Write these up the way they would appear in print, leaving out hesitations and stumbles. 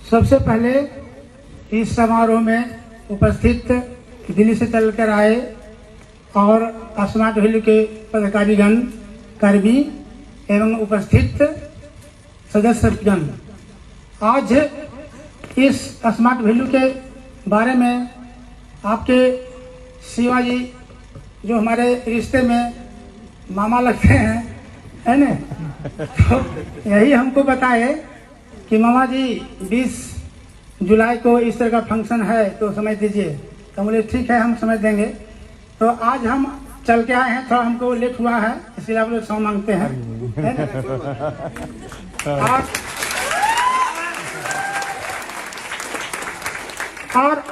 सबसे पहले इस समारोह में उपस्थित दिल्ली से चलकर आए और स्मार्ट वैल्यू के पदाधिकारीगण, कर्मी एवं उपस्थित सदस्यगण, आज इस स्मार्ट वैल्यू के बारे में आपके शिवाजी जो हमारे रिश्ते में मामा लगते हैं, है ना, तो यही हमको बताए कि मामा जी 20 जुलाई को इस तरह का फंक्शन है तो समय दीजिए। तो बोले ठीक है, हम समय देंगे। तो आज हम चल के आए हैं, थोड़ा हमको लेट हुआ है, इसलिए आप लोग सौ मांगते हैं, है ना? और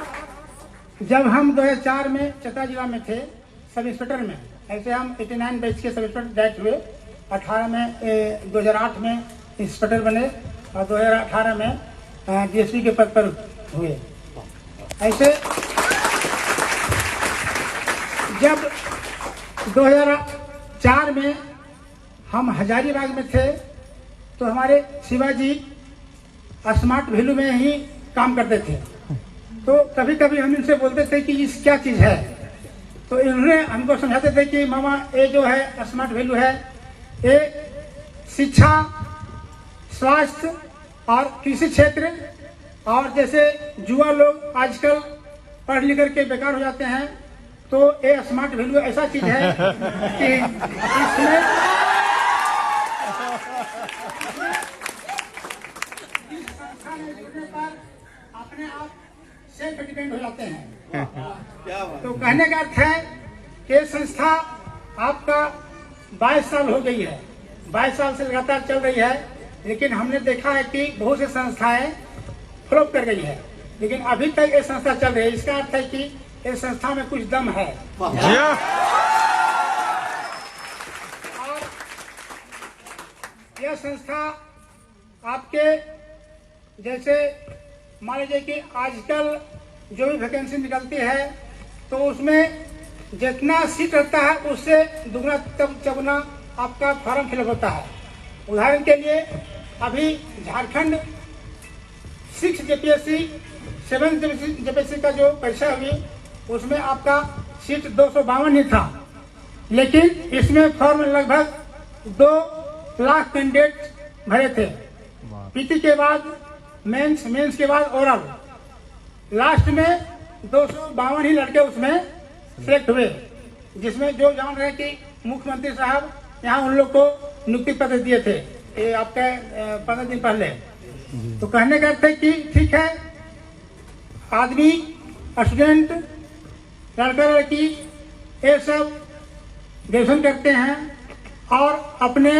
जब हम 2004 में चतरा जिला में थे सब इंस्पेक्टर में, ऐसे हम 89 बैच के सब इंस्पेक्टर डायरेक्ट हुए। 18 में 2008 में इंस्पेक्टर बने और 2018 में डीएसपी के पद पर हुए। ऐसे जब 2004 में हम हजारीबाग में थे तो हमारे शिवाजी स्मार्ट वैल्यू में ही काम करते थे। तो कभी कभी हम इनसे बोलते थे कि इस क्या चीज़ है, तो इन्होंने हमको समझाते थे कि मामा ये जो है स्मार्ट वैल्यू है, ये शिक्षा, स्वास्थ्य और कृषि क्षेत्र, और जैसे युवा लोग आजकल पढ़ लिख करके बेकार हो जाते हैं, तो ये स्मार्ट वैल्यू ऐसा चीज है कि इसमें इस संस्था में जुड़ने पर अपने आप सेल्फ डिपेंड हो जाते हैं। तो कहने का अर्थ है कि संस्था आपका 22 साल हो गई है, 22 साल से लगातार चल रही है, लेकिन हमने देखा है कि बहुत सी संस्थाएं फ्लॉप कर गई है, लेकिन अभी तक ये संस्था चल रही है। इसका अर्थ है कि इस संस्था में कुछ दम है। और यह संस्था आपके जैसे मान लीजिए कि आजकल जो भी वैकेंसी निकलती है तो उसमें जितना सीट रहता है उससे दुगना चौगुना आपका फॉर्म फिलअप होता है। उदाहरण के लिए अभी झारखंड 6 जेपीएससी 7 जेपीएससी का जो परीक्षा हुई उसमें आपका सीट 252 ही था, लेकिन इसमें फॉर्म लगभग 2 लाख कैंडिडेट भरे थे। पीटी के बाद मेंस के बाद ओरल, लास्ट में 252 ही लड़के उसमें सिलेक्ट हुए, जिसमें जो जान रहे कि मुख्यमंत्री साहब यहाँ उन लोग को नियुक्ति पत्र दिए थे ये आपके 15 दिन पहले। तो कहने का अर्थ है कि ठीक है, आदमी, स्टूडेंट, लड़का लड़की ये सब ग्रेजुएशन करते हैं और अपने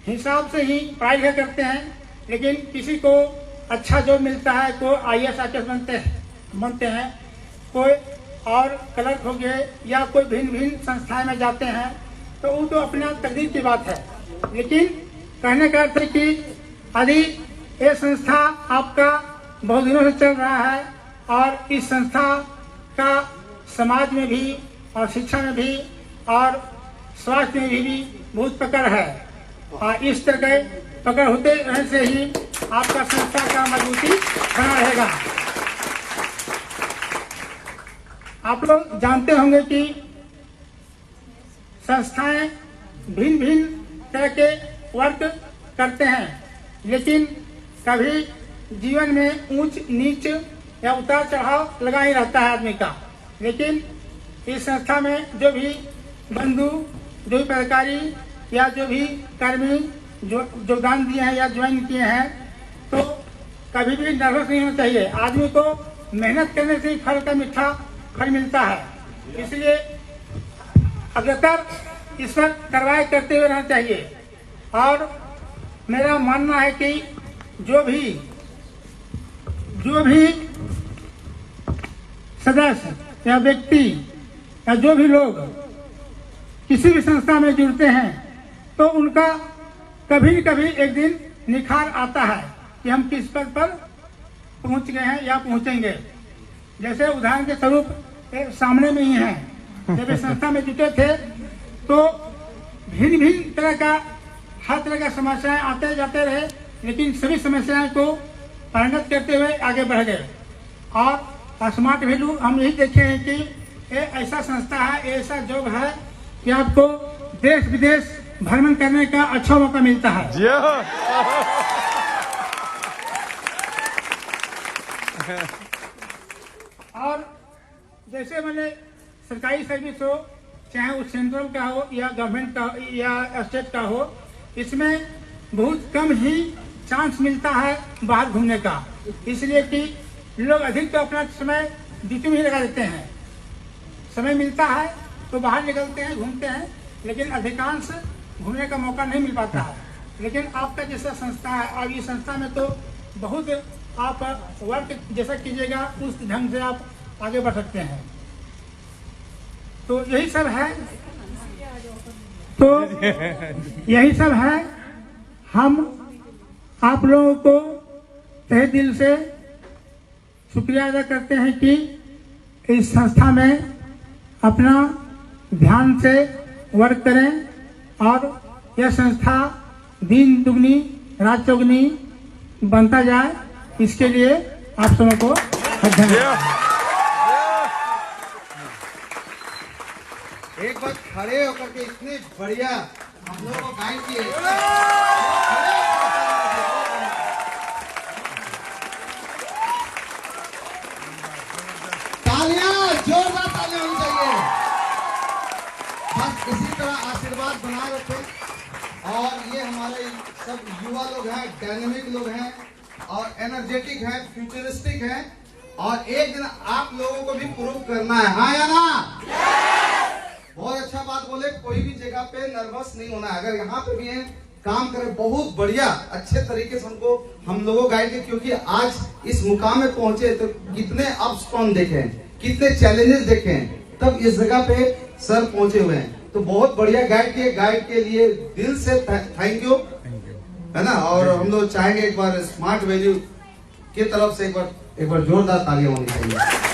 हिसाब से ही पढ़ाई करते हैं, लेकिन किसी को अच्छा जॉब मिलता है, कोई IAS IPS बनते हैं, कोई और क्लर्क हो गए या कोई भिन्न भिन्न संस्थाएं में जाते हैं, तो वो तो अपना तकदीर की बात है। लेकिन कहने का अर्थ है कि यदि ये संस्था आपका बहुत दिनों से चल रहा है और इस संस्था का समाज में भी और शिक्षा में भी और स्वास्थ्य में भी बहुत पकड़ है, और इस तरह के पकड़ होते रहने से ही आपका संस्था का मजबूती बना रहेगा। आप लोग जानते होंगे कि संस्थाएं भिन्न भिन्न तरह के वर्क करते हैं, लेकिन कभी जीवन में ऊंच नीच या उतार चढ़ाव लगा ही रहता है आदमी का। लेकिन इस संस्था में जो भी बंधु, जो भी पदाधिकारी या जो भी कर्मी जो योगदान दिए हैं या ज्वाइन किए हैं, तो कभी भी नर्वस नहीं होना चाहिए। आदमी को मेहनत करने से ही फल का मीठा फल मिलता है, इसलिए अग्रतर इस पर कार्रवाई करते हुए रहना चाहिए। और मेरा मानना है कि जो भी सदस्य या व्यक्ति या जो भी लोग किसी भी संस्था में जुड़ते हैं तो उनका कभी न कभी एक दिन निखार आता है कि हम किस पद पर पहुंच गए हैं या पहुंचेंगे। जैसे उदाहरण के स्वरूप सामने में ही हैं, जब इस संस्था में जुटे थे तो भिन्न भिन्न तरह का हर तरह का समस्याएं आते जाते रहे, लेकिन सभी समस्याएं को परिणत करते हुए आगे बढ़ गए। और स्मार्ट वैल्यू हम यही देखे हैं कि ये ऐसा संस्था है, ऐसा जॉब है कि आपको देश विदेश भ्रमण करने का अच्छा मौका मिलता है। और जैसे मैंने सरकारी सर्विस हो, चाहे वो सेंट्रल का हो या गवर्नमेंट का या स्टेट का हो, इसमें बहुत कम ही चांस मिलता है बाहर घूमने का, इसलिए कि लोग अधिक तो अपना समय ड्यूटी में ही लगा देते हैं। समय मिलता है तो बाहर निकलते हैं, घूमते हैं, लेकिन अधिकांश घूमने का मौका नहीं मिल पाता है। लेकिन आपका जैसा संस्था है, अब इस संस्था में तो बहुत आप वर्क जैसा कीजिएगा उस ढंग से आप आगे बढ़ सकते हैं। तो यही सब है, हम आप लोगों को तहे दिल से शुक्रिया अदा करते हैं कि इस संस्था में अपना ध्यान से वर्क करें और यह संस्था दिन दुगनी रात चौगनी बनता जाए, इसके लिए आप सबों को धन्यवाद। एक बार खड़े होकर के इतने बढ़िया हम लोगों को गाइड किए। तालियां, जोरदार तालियां होनी चाहिए। बस इसी तरह आशीर्वाद बनाए रखें। और ये हमारे सब युवा लोग हैं, डायनेमिक लोग हैं और एनर्जेटिक हैं, फ्यूचरिस्टिक हैं, और एक दिन आप लोगों को भी प्रूव करना है, हाँ या ना? बहुत अच्छा बात बोले, कोई भी जगह पे नर्वस नहीं होना है। अगर यहाँ पे भी है काम करें, बहुत बढ़िया अच्छे तरीके से हमको हम लोगों गाइड किए, क्योंकि आज इस मुकाम में पहुंचे तो कितने अप्स डाउन देखे, कितने चैलेंजेस देखे, तब इस जगह पे सर पहुंचे हुए हैं। तो बहुत बढ़िया गाइड किए, गाइड के लिए दिल से थैंक यू, है ना। और हम लोग चाहेंगे एक बार स्मार्ट वैल्यू की तरफ से एक बार जोरदार तालियां होनी चाहिए।